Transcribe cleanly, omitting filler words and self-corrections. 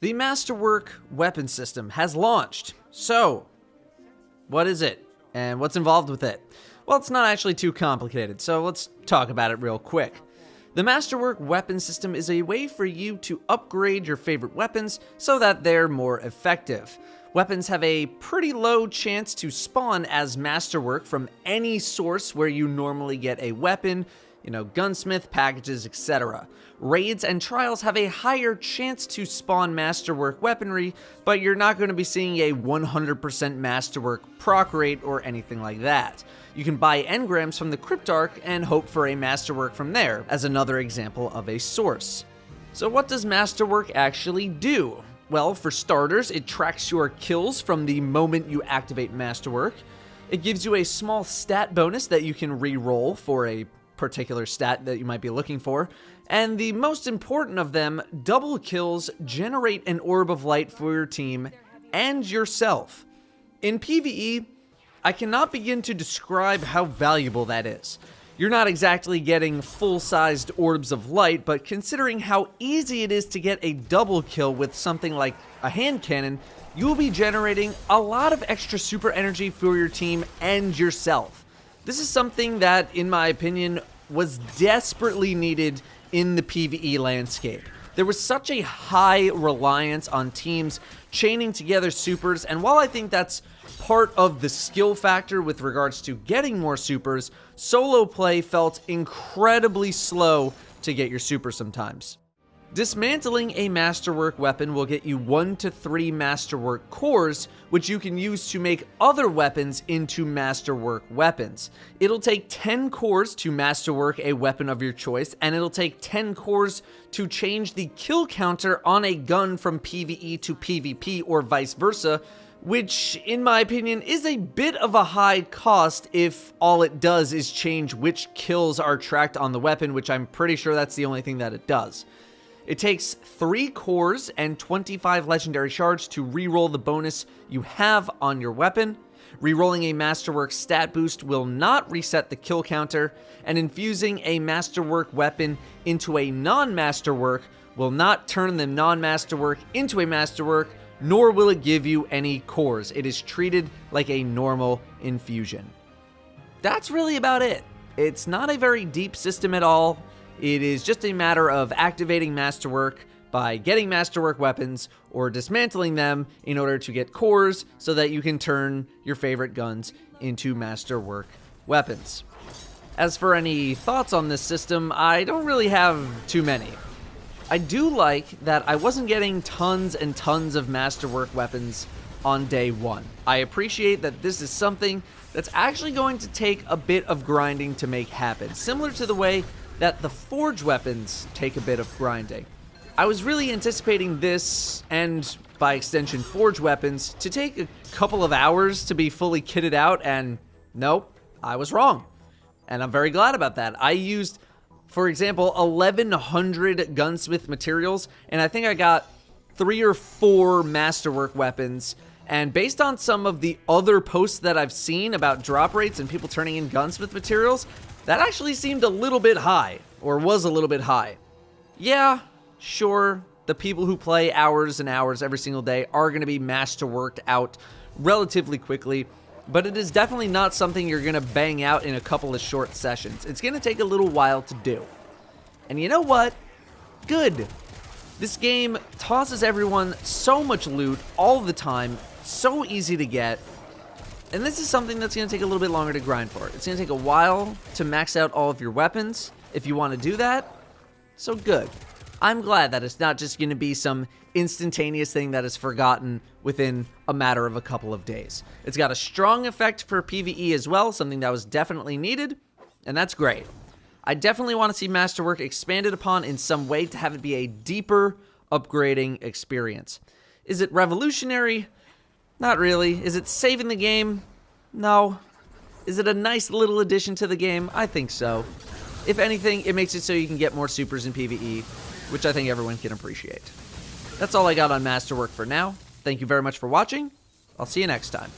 The Masterwork weapon system has launched. So, what is it? And what's involved with it? Well, it's not actually too complicated, so let's talk about it real quick. The Masterwork weapon system is a way for you to upgrade your favorite weapons so that they're more effective. Weapons have a pretty low chance to spawn as Masterwork from any source where you normally get a weapon, gunsmith, packages, etc. Raids and trials have a higher chance to spawn Masterwork weaponry, but you're not going to be seeing a 100% Masterwork proc rate or anything like that. You can buy engrams from the Cryptarch and hope for a Masterwork from there, as another example of a source. So what does Masterwork actually do? Well, for starters, it tracks your kills from the moment you activate Masterwork. It gives you a small stat bonus that you can re-roll for a particular stat that you might be looking for. And the most important of them, double kills generate an orb of light for your team and yourself. In PvE, I cannot begin to describe how valuable that is. You're not exactly getting full-sized orbs of light, but considering how easy it is to get a double kill with something like a hand cannon, you will be generating a lot of extra super energy for your team and yourself. This is something that, in my opinion, was desperately needed in the PvE landscape. There was such a high reliance on teams chaining together supers, and while I think that's part of the skill factor with regards to getting more supers, solo play felt incredibly slow to get your super sometimes. Dismantling a Masterwork weapon will get you 1 to 3 Masterwork cores, which you can use to make other weapons into Masterwork weapons. It'll take 10 cores to Masterwork a weapon of your choice, and it'll take 10 cores to change the kill counter on a gun from PvE to PvP or vice versa, which, in my opinion, is a bit of a high cost if all it does is change which kills are tracked on the weapon, which I'm pretty sure that's the only thing that it does. It takes 3 cores and 25 legendary shards to reroll the bonus you have on your weapon. Rerolling a Masterwork stat boost will not reset the kill counter, and infusing a Masterwork weapon into a non-Masterwork will not turn the non-Masterwork into a Masterwork, nor will it give you any cores. It is treated like a normal infusion. That's really about it. It's not a very deep system at all. It is just a matter of activating Masterwork by getting Masterwork weapons or dismantling them in order to get cores so that you can turn your favorite guns into Masterwork weapons. As for any thoughts on this system, I don't really have too many. I do like that I wasn't getting tons and tons of Masterwork weapons on day one. I appreciate that this is something that's actually going to take a bit of grinding to make happen, similar to the way that the Forge weapons take a bit of grinding. I was really anticipating this, and by extension Forge weapons, to take a couple of hours to be fully kitted out, and nope, I was wrong. And I'm very glad about that. I used, for example, 1,100 gunsmith materials, and I think I got 3 or 4 Masterwork weapons. And based on some of the other posts that I've seen about drop rates and people turning in gunsmith materials, that actually seemed a little bit high, or was a little bit high. Yeah, sure, the people who play hours and hours every single day are going to be Masterworked out relatively quickly, but it is definitely not something you're going to bang out in a couple of short sessions. It's going to take a little while to do. And you know what? Good. This game tosses everyone so much loot all the time, so easy to get. And this is something that's going to take a little bit longer to grind for. It's going to take a while to max out all of your weapons if you want to do that. So good. I'm glad that it's not just going to be some instantaneous thing that is forgotten within a matter of a couple of days. It's got a strong effect for PvE as well, something that was definitely needed, and that's great. I definitely want to see Masterwork expanded upon in some way to have it be a deeper upgrading experience. Is it revolutionary? Not really. Is it saving the game? No. Is it a nice little addition to the game? I think so. If anything, it makes it so you can get more supers in PvE, which I think everyone can appreciate. That's all I got on Masterwork for now. Thank you very much for watching. I'll see you next time.